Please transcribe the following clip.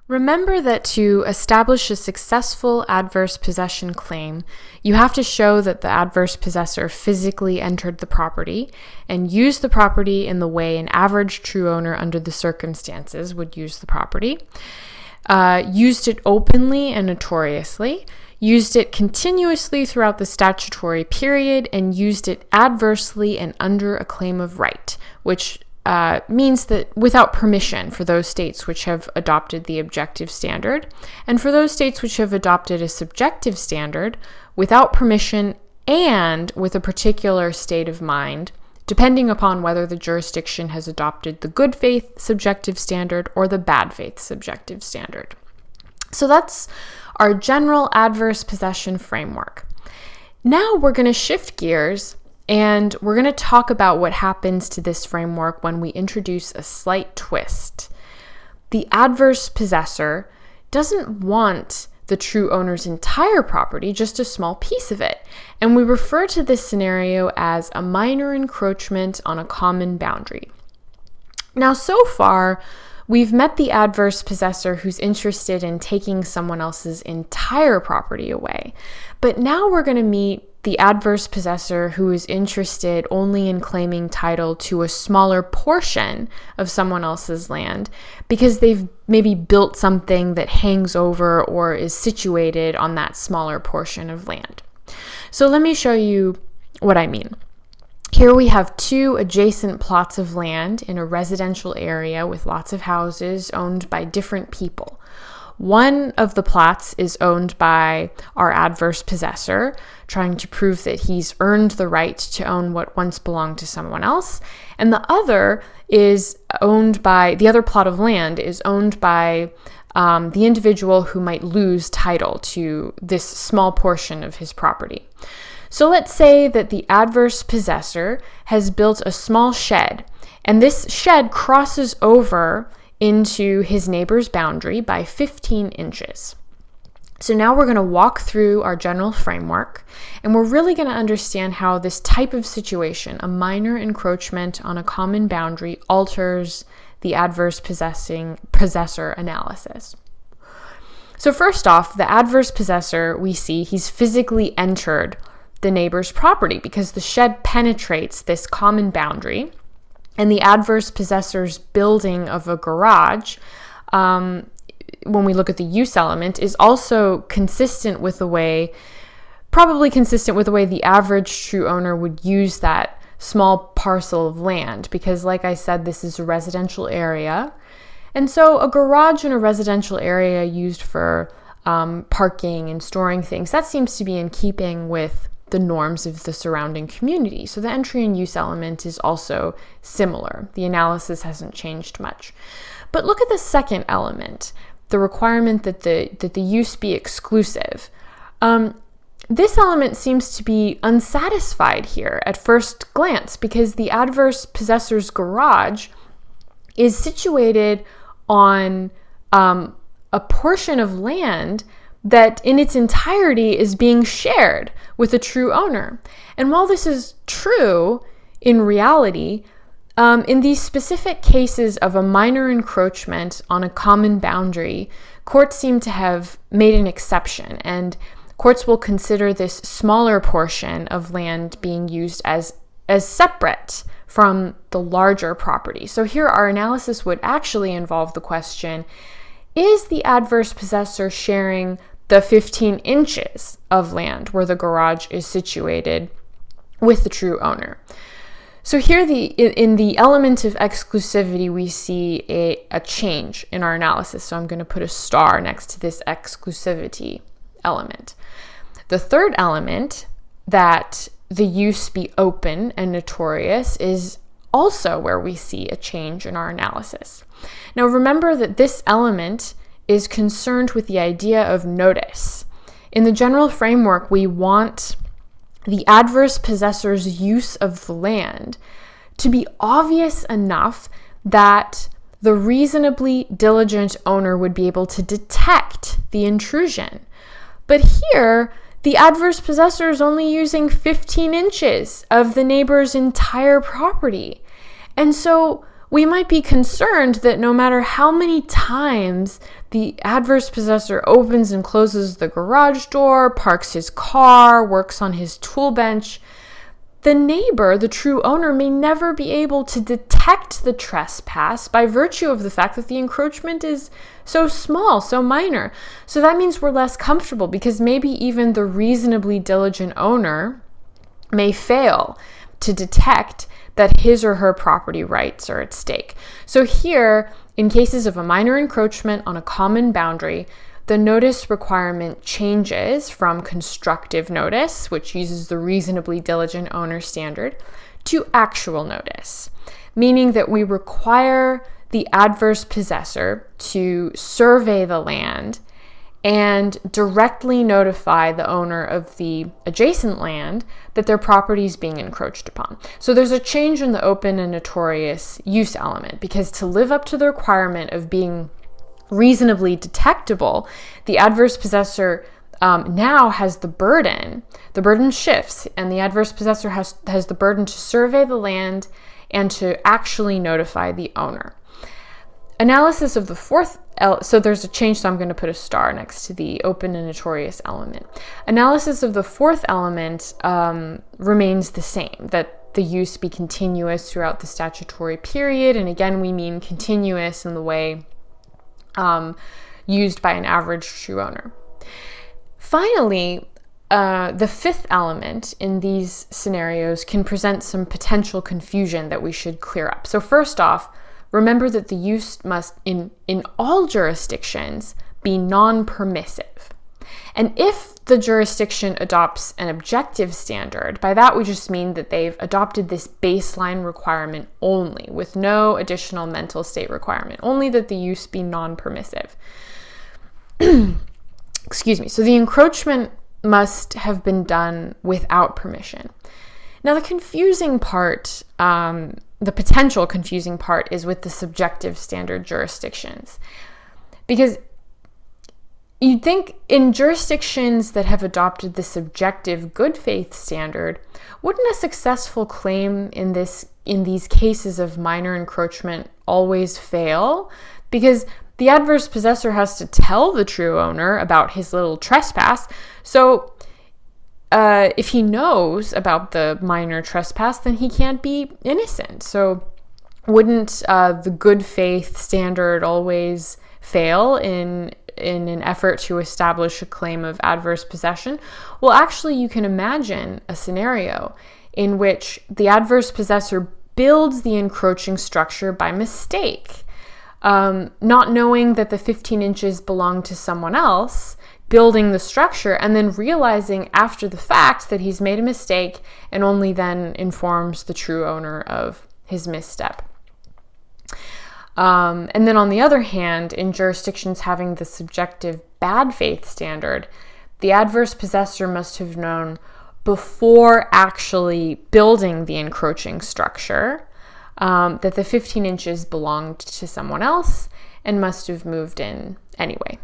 Remember that to establish a successful adverse possession claim, you have to show that the adverse possessor physically entered the property and used the property in the way an average true owner under the circumstances would use the property, used it openly and notoriously, used it continuously throughout the statutory period, and used it adversely and under a claim of right, which means that without permission for those states which have adopted the objective standard, and for those states which have adopted a subjective standard, without permission and with a particular state of mind, depending upon whether the jurisdiction has adopted the good faith subjective standard or the bad faith subjective standard. So that's our general adverse possession framework. Now we're going to shift gears and we're going to talk about what happens to this framework when we introduce a slight twist. The adverse possessor doesn't want the true owner's entire property, just a small piece of it. And we refer to this scenario as a minor encroachment on a common boundary. Now, so far, we've met the adverse possessor who's interested in taking someone else's entire property away. But now we're going to meet the adverse possessor who is interested only in claiming title to a smaller portion of someone else's land because they've maybe built something that hangs over or is situated on that smaller portion of land. So let me show you what I mean. Here we have two adjacent plots of land in a residential area with lots of houses owned by different people. One of the plots is owned by our adverse possessor, trying to prove that he's earned the right to own what once belonged to someone else. And the other plot of land is owned by the individual who might lose title to this small portion of his property. So let's say that the adverse possessor has built a small shed, and this shed crosses over into his neighbor's boundary by 15 inches. So now we're going to walk through our general framework, and we're really going to understand how this type of situation, a minor encroachment on a common boundary, alters the adverse possessor analysis. So first off, the adverse possessor, we see he's physically entered the neighbor's property because the shed penetrates this common boundary. And the adverse possessor's building of a garage, when we look at the use element, is also probably consistent with the way the average true owner would use that small parcel of land. Because like I said, this is a residential area. And so a garage in a residential area used for parking and storing things, that seems to be in keeping with the norms of the surrounding community. So the entry and use element is also similar. The analysis hasn't changed much. But look at the second element, the requirement that the use be exclusive. This element seems to be unsatisfied here at first glance because the adverse possessor's garage is situated on a portion of land that in its entirety is being shared with a true owner. And while this is true in reality, in these specific cases of a minor encroachment on a common boundary, courts seem to have made an exception, and courts will consider this smaller portion of land being used as separate from the larger property. So here our analysis would actually involve the question, is the adverse possessor sharing the 15 inches of land where the garage is situated with the true owner? So here in the element of exclusivity, we see a change in our analysis. So I'm going to put a star next to this exclusivity element. The third element, that the use be open and notorious, is also where we see a change in our analysis. Now remember that this element is concerned with the idea of notice. In the general framework, we want the adverse possessor's use of the land to be obvious enough that the reasonably diligent owner would be able to detect the intrusion. But here, the adverse possessor is only using 15 inches of the neighbor's entire property. And so we might be concerned that no matter how many times the adverse possessor opens and closes the garage door, parks his car, works on his tool bench, the neighbor, the true owner, may never be able to detect the trespass by virtue of the fact that the encroachment is so small, so minor. So that means we're less comfortable because maybe even the reasonably diligent owner may fail to detect that his or her property rights are at stake. So here, in cases of a minor encroachment on a common boundary, the notice requirement changes from constructive notice, which uses the reasonably diligent owner standard, to actual notice, meaning that we require the adverse possessor to survey the land and directly notify the owner of the adjacent land that their property is being encroached upon. So there's a change in the open and notorious use element, because to live up to the requirement of being reasonably detectable, the adverse possessor now has the burden. The burden shifts, and the adverse possessor has the burden to survey the land and to actually notify the owner. Analysis of the fourth, so there's a change, so I'm going to put a star next to the open and notorious element. Analysis of the fourth element remains the same, that the use be continuous throughout the statutory period. And again, we mean continuous in the way used by an average true owner. Finally, the fifth element in these scenarios can present some potential confusion that we should clear up. So first off, remember that the use must, in all jurisdictions, be non-permissive. And if the jurisdiction adopts an objective standard, by that we just mean that they've adopted this baseline requirement only, with no additional mental state requirement, only that the use be non-permissive. Excuse me. So the encroachment must have been done without permission. Now, the confusing part, the potential confusing part, is with the subjective standard jurisdictions. Because you'd think in jurisdictions that have adopted the subjective good faith standard, wouldn't a successful claim in these cases of minor encroachment always fail? Because the adverse possessor has to tell the true owner about his little trespass. So if he knows about the minor trespass, then he can't be innocent. So wouldn't the good faith standard always fail in an effort to establish a claim of adverse possession? Well, actually, you can imagine a scenario in which the adverse possessor builds the encroaching structure by mistake, not knowing that the 15 inches belong to someone else, building the structure, and then realizing after the fact that he's made a mistake, and only then informs the true owner of his misstep. And then on the other hand, in jurisdictions having the subjective bad faith standard, the adverse possessor must have known before actually building the encroaching structure that the 15 inches belonged to someone else and must have moved in anyway.